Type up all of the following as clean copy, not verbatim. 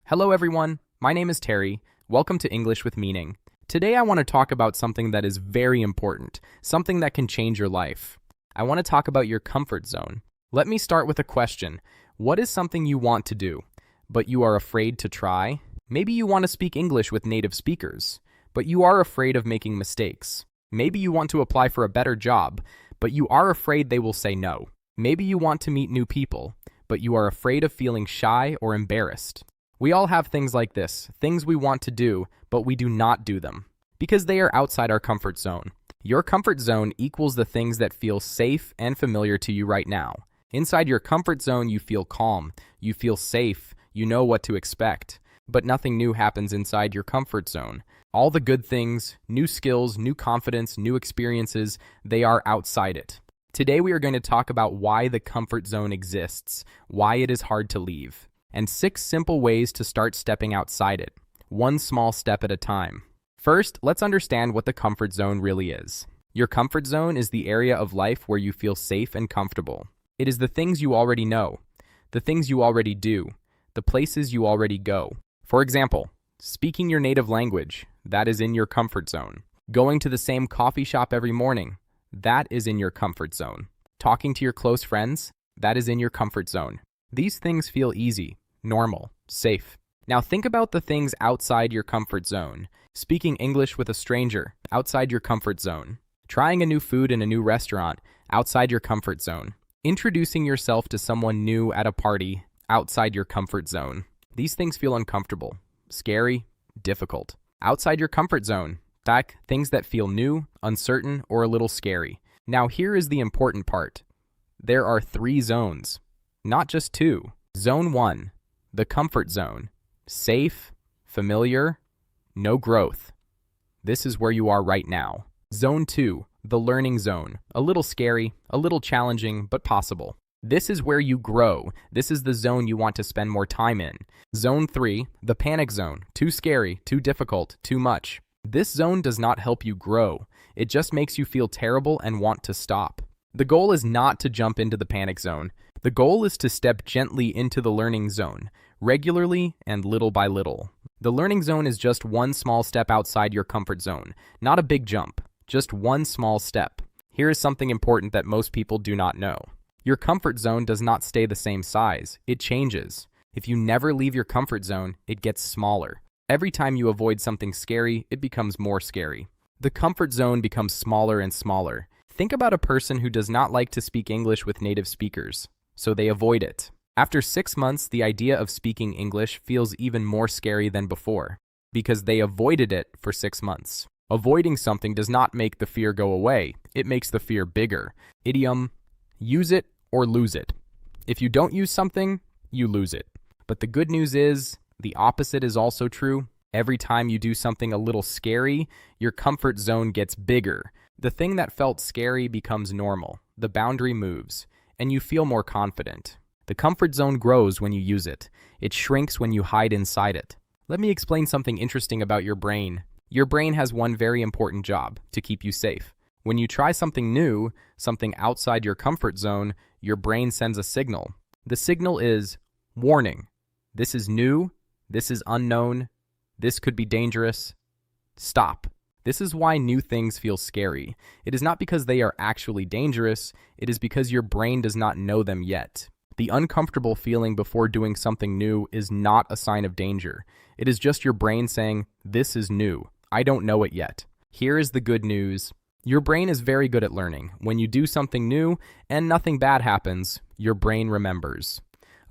Hello everyone, my name is Terry. Welcome to English with Meaning. Today I want to talk about something that is very important, something that can change your life. I want to talk about your comfort zone. Let me start with a question. What is something you want to do, but you are afraid to try? Maybe you want to speak English with native speakers, but you are afraid of making mistakes. Maybe you want to apply for a better job, but you are afraid they will say no. Maybe you want to meet new people, but you are afraid of feeling shy or embarrassed. We all have things like this, things we want to do, but we do not do them, because they are outside our comfort zone. Your comfort zone equals the things that feel safe and familiar to you right now. Inside your comfort zone, you feel calm, you feel safe, you know what to expect, but nothing new happens inside your comfort zone. All the good things, new skills, new confidence, new experiences, they are outside it. Today we are going to talk about why the comfort zone exists, why it is hard to leave, and 6 simple ways to start stepping outside it, one small step at a time. First, let's understand what the comfort zone really is. Your comfort zone is the area of life where you feel safe and comfortable. It is the things you already know, the things you already do, the places you already go. For example, speaking your native language, that is in your comfort zone. Going to the same coffee shop every morning, that is in your comfort zone. Talking to your close friends, that is in your comfort zone. These things feel easy, normal, safe. Now think about the things outside your comfort zone. Speaking English with a stranger, outside your comfort zone. Trying a new food in a new restaurant, outside your comfort zone. Introducing yourself to someone new at a party, outside your comfort zone. These things feel uncomfortable, scary, difficult. Outside your comfort zone, things that feel new, uncertain, or a little scary. Now here is the important part. There are 3 zones. Not just 2. Zone 1, the comfort zone. Safe, familiar, no growth. This is where you are right now. Zone 2, the learning zone. A little scary, a little challenging, but possible. This is where you grow. This is the zone you want to spend more time in. Zone 3, the panic zone. Too scary, too difficult, too much. This zone does not help you grow. It just makes you feel terrible and want to stop. The goal is not to jump into the panic zone. The goal is to step gently into the learning zone, regularly and little by little. The learning zone is just one small step outside your comfort zone, not a big jump, just one small step. Here is something important that most people do not know. Your comfort zone does not stay the same size, it changes. If you never leave your comfort zone, it gets smaller. Every time you avoid something scary, it becomes more scary. The comfort zone becomes smaller and smaller. Think about a person who does not like to speak English with native speakers, so they avoid it. After 6 months, the idea of speaking English feels even more scary than before, because they avoided it for 6 months. Avoiding something does not make the fear go away, it makes the fear bigger. Idiom, use it or lose it. If you don't use something, you lose it. But the good news is, the opposite is also true. Every time you do something a little scary, your comfort zone gets bigger. The thing that felt scary becomes normal. The boundary moves, and you feel more confident. The comfort zone grows when you use it. It shrinks when you hide inside it. Let me explain something interesting about your brain. Your brain has one very important job, to keep you safe. When you try something new, something outside your comfort zone, your brain sends a signal. The signal is, warning. This is new. This is unknown. This could be dangerous. Stop. This is why new things feel scary. It is not because they are actually dangerous, it is because your brain does not know them yet. The uncomfortable feeling before doing something new is not a sign of danger. It is just your brain saying, this is new. I don't know it yet. Here is the good news. Your brain is very good at learning. When you do something new and nothing bad happens, your brain remembers.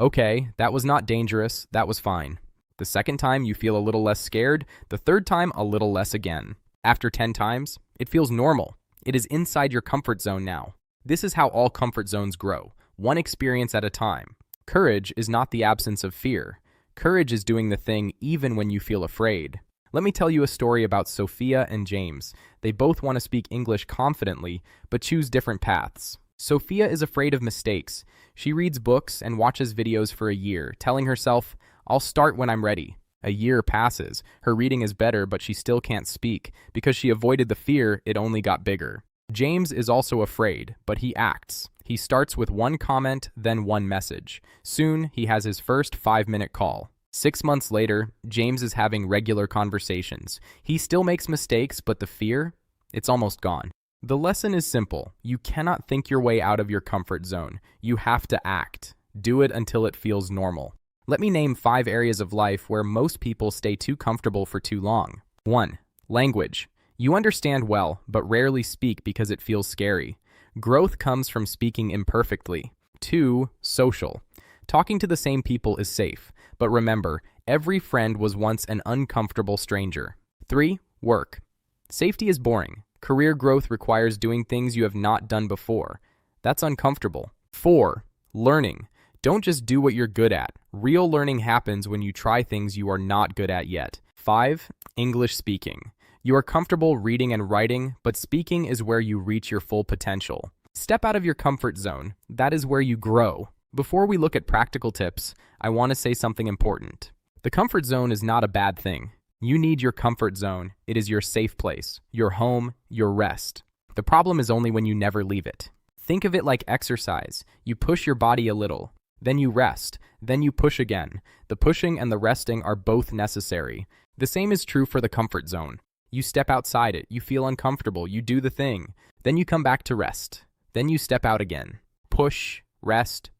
Okay, that was not dangerous, that was fine. The second time you feel a little less scared, the third time a little less again. After 10 times, it feels normal. It is inside your comfort zone now. This is how all comfort zones grow, one experience at a time. Courage is not the absence of fear. Courage is doing the thing even when you feel afraid. Let me tell you a story about Sofia and James. They both want to speak English confidently, but choose different paths. Sofia is afraid of mistakes. She reads books and watches videos for a year, telling herself, I'll start when I'm ready. A year passes. Her reading is better, but she still can't speak. Because she avoided the fear, it only got bigger. James is also afraid, but he acts. He starts with one comment, then one message. Soon, he has his first 5-minute call. 6 months later, James is having regular conversations. He still makes mistakes, but the fear, it's almost gone. The lesson is simple. You cannot think your way out of your comfort zone. You have to act. Do it until it feels normal. Let me name 5 areas of life where most people stay too comfortable for too long. 1. Language. You understand well, but rarely speak because it feels scary. Growth comes from speaking imperfectly. 2. Social. Talking to the same people is safe, but remember, every friend was once an uncomfortable stranger. 3. Work. Safety is boring. Career growth requires doing things you have not done before. That's uncomfortable. 4. Learning. Don't just do what you're good at. Real learning happens when you try things you are not good at yet. 5. English speaking. You are comfortable reading and writing, but speaking is where you reach your full potential. Step out of your comfort zone. That is where you grow. Before we look at practical tips, I want to say something important. The comfort zone is not a bad thing. You need your comfort zone. It is your safe place, your home, your rest. The problem is only when you never leave it. Think of it like exercise. You push your body a little, then you rest, then you push again. The pushing and the resting are both necessary. The same is true for the comfort zone. You step outside it, you feel uncomfortable, you do the thing, then you come back to rest. Then you step out again. Push, rest,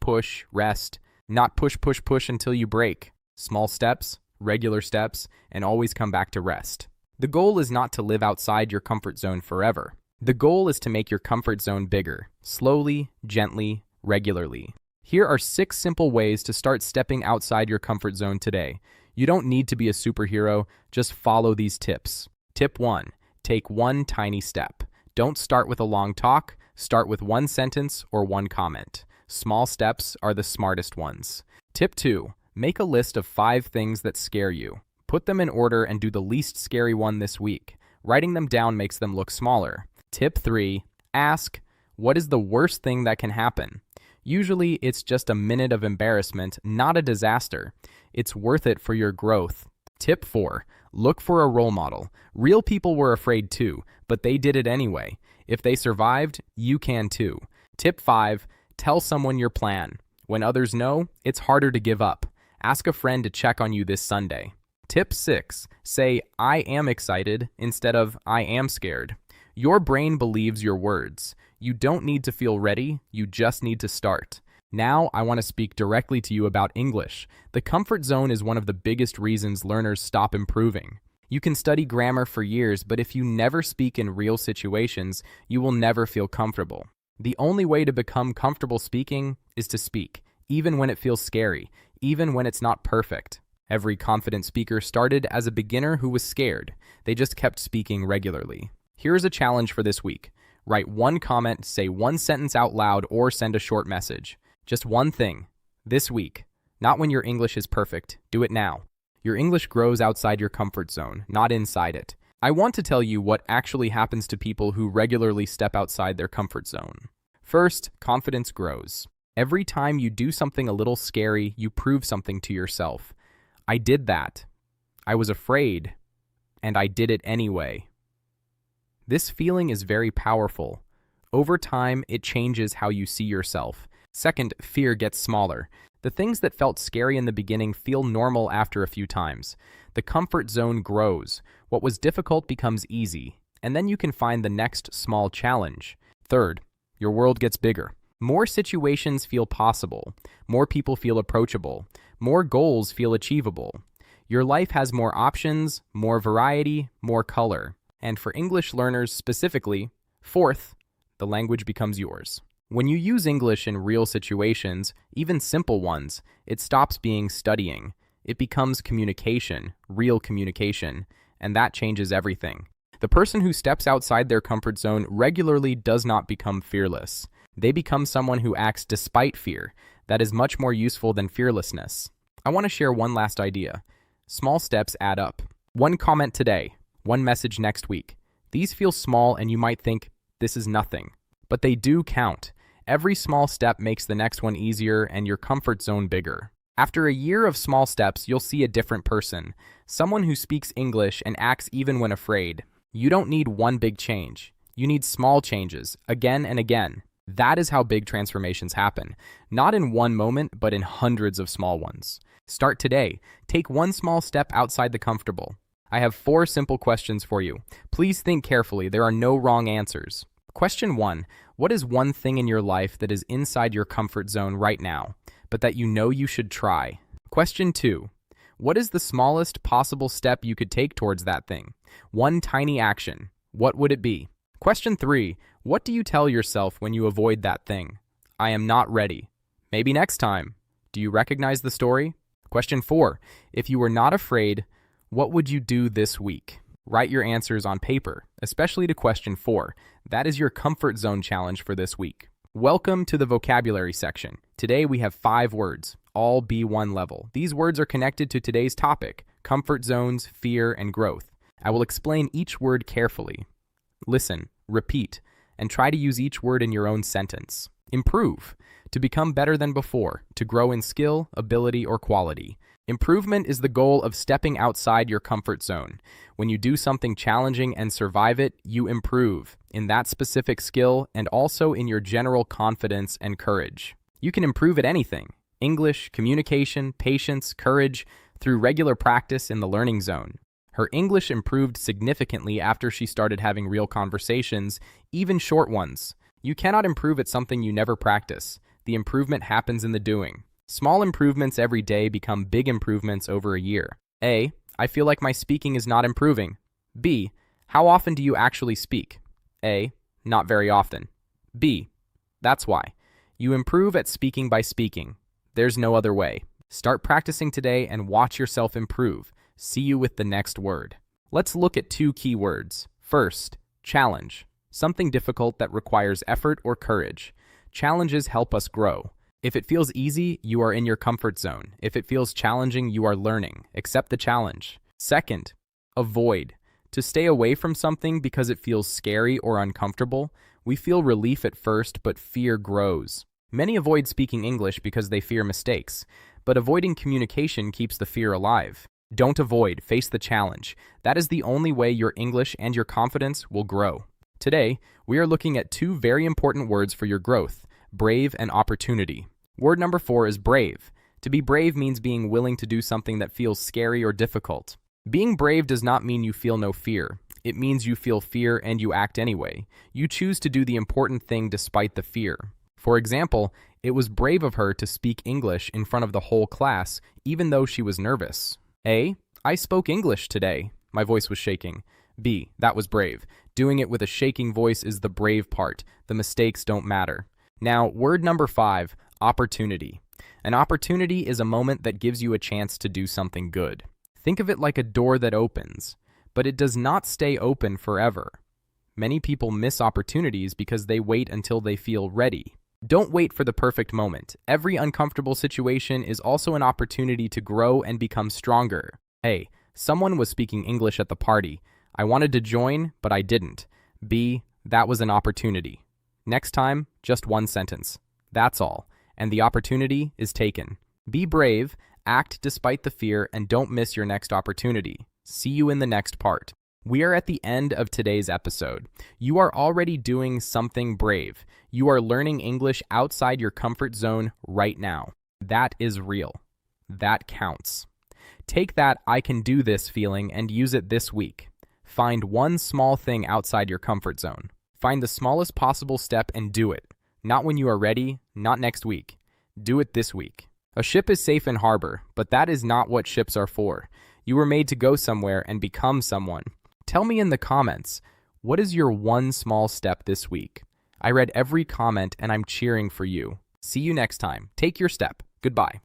not push until you break. Small steps, regular steps, and always come back to rest. The goal is not to live outside your comfort zone forever. The goal is to make your comfort zone bigger, slowly, gently, regularly. Here are 6 simple ways to start stepping outside your comfort zone today. You don't need to be a superhero, just follow these tips. Tip 1. Take one tiny step. Don't start with a long talk, start with one sentence or one comment. Small steps are the smartest ones. Tip 2. Make a list of 5 things that scare you. Put them in order and do the least scary one this week. Writing them down makes them look smaller. Tip 3. Ask, what is the worst thing that can happen? Usually, it's just a minute of embarrassment, not a disaster. It's worth it for your growth. Tip 4. Look for a role model. Real people were afraid too, but they did it anyway. If they survived, you can too. Tip 5. Tell someone your plan. When others know, it's harder to give up. Ask a friend to check on you this Sunday. Tip 6. Say, I am excited instead of I am scared. Your brain believes your words. You don't need to feel ready, you just need to start. Now, I want to speak directly to you about English. The comfort zone is one of the biggest reasons learners stop improving. You can study grammar for years, but if you never speak in real situations, you will never feel comfortable. The only way to become comfortable speaking is to speak, even when it feels scary, even when it's not perfect. Every confident speaker started as a beginner who was scared. They just kept speaking regularly. Here's a challenge for this week. Write one comment, say one sentence out loud, or send a short message. Just one thing. This week. Not when your English is perfect. Do it now. Your English grows outside your comfort zone, not inside it. I want to tell you what actually happens to people who regularly step outside their comfort zone. First, confidence grows. Every time you do something a little scary, you prove something to yourself. I did that. I was afraid. And I did it anyway. This feeling is very powerful. Over time, it changes how you see yourself. Second, fear gets smaller. The things that felt scary in the beginning feel normal after a few times. The comfort zone grows. What was difficult becomes easy. And then you can find the next small challenge. Third, your world gets bigger. More situations feel possible. More people feel approachable. More goals feel achievable. Your life has more options, more variety, more color. And for English learners specifically, fourth, the language becomes yours. When you use English in real situations, even simple ones, it stops being studying. It becomes communication, real communication, and that changes everything. The person who steps outside their comfort zone regularly does not become fearless. They become someone who acts despite fear. That is much more useful than fearlessness. I want to share one last idea. Small steps add up. One comment today. One message next week. These feel small and you might think, this is nothing. But they do count. Every small step makes the next one easier and your comfort zone bigger. After a year of small steps, you'll see a different person. Someone who speaks English and acts even when afraid. You don't need one big change. You need small changes, again and again. That is how big transformations happen. Not in one moment, but in hundreds of small ones. Start today. Take one small step outside the comfortable. I have 4 simple questions for you. Please think carefully. There are no wrong answers. Question 1. What is one thing in your life that is inside your comfort zone right now, but that you know you should try? Question 2. What is the smallest possible step you could take towards that thing? One tiny action. What would it be? Question 3. What do you tell yourself when you avoid that thing? I am not ready. Maybe next time. Do you recognize the story? Question 4. If you were not afraid, what would you do this week? Write your answers on paper, especially to question 4. That is your comfort zone challenge for this week. Welcome to the vocabulary section. Today we have 5 words, all B1 level. These words are connected to today's topic, comfort zones, fear, and growth. I will explain each word carefully. Listen, repeat, and try to use each word in your own sentence. Improve, to become better than before, to grow in skill, ability, or quality. Improvement is the goal of stepping outside your comfort zone. When you do something challenging and survive it, you improve in that specific skill and also in your general confidence and courage. You can improve at anything: English, communication, patience, courage, through regular practice in the learning zone. Her English improved significantly after she started having real conversations, even short ones. You cannot improve at something you never practice. The improvement happens in the doing. Small improvements every day become big improvements over a year. A. I feel like my speaking is not improving. B. How often do you actually speak? A. Not very often. B. That's why. You improve at speaking by speaking. There's no other way. Start practicing today and watch yourself improve. See you with the next word. Let's look at 2 key words. First, challenge. Something difficult that requires effort or courage. Challenges help us grow. If it feels easy, you are in your comfort zone. If it feels challenging, you are learning. Accept the challenge. Second, avoid. To stay away from something because it feels scary or uncomfortable. We feel relief at first, but fear grows. Many avoid speaking English because they fear mistakes, but avoiding communication keeps the fear alive. Don't avoid, face the challenge. That is the only way your English and your confidence will grow. Today, we are looking at 2 very important words for your growth: brave and opportunity. Word number 4 is brave. To be brave means being willing to do something that feels scary or difficult. Being brave does not mean you feel no fear. It means you feel fear and you act anyway. You choose to do the important thing despite the fear. For example, it was brave of her to speak English in front of the whole class, even though she was nervous. A. I spoke English today. My voice was shaking. B. That was brave. Doing it with a shaking voice is the brave part. The mistakes don't matter. Now, word number 5, opportunity. An opportunity is a moment that gives you a chance to do something good. Think of it like a door that opens, but it does not stay open forever. Many people miss opportunities because they wait until they feel ready. Don't wait for the perfect moment. Every uncomfortable situation is also an opportunity to grow and become stronger. A. Someone was speaking English at the party. I wanted to join, but I didn't. B. That was an opportunity. Next time, just one sentence. That's all. And the opportunity is taken. Be brave, act despite the fear, and don't miss your next opportunity. See you in the next part. We are at the end of today's episode. You are already doing something brave. You are learning English outside your comfort zone right now. That is real. That counts. Take that "I can do this" feeling and use it this week. Find one small thing outside your comfort zone. Find the smallest possible step and do it. Not when you are ready, not next week. Do it this week. A ship is safe in harbor, but that is not what ships are for. You were made to go somewhere and become someone. Tell me in the comments, what is your one small step this week? I read every comment and I'm cheering for you. See you next time. Take your step. Goodbye.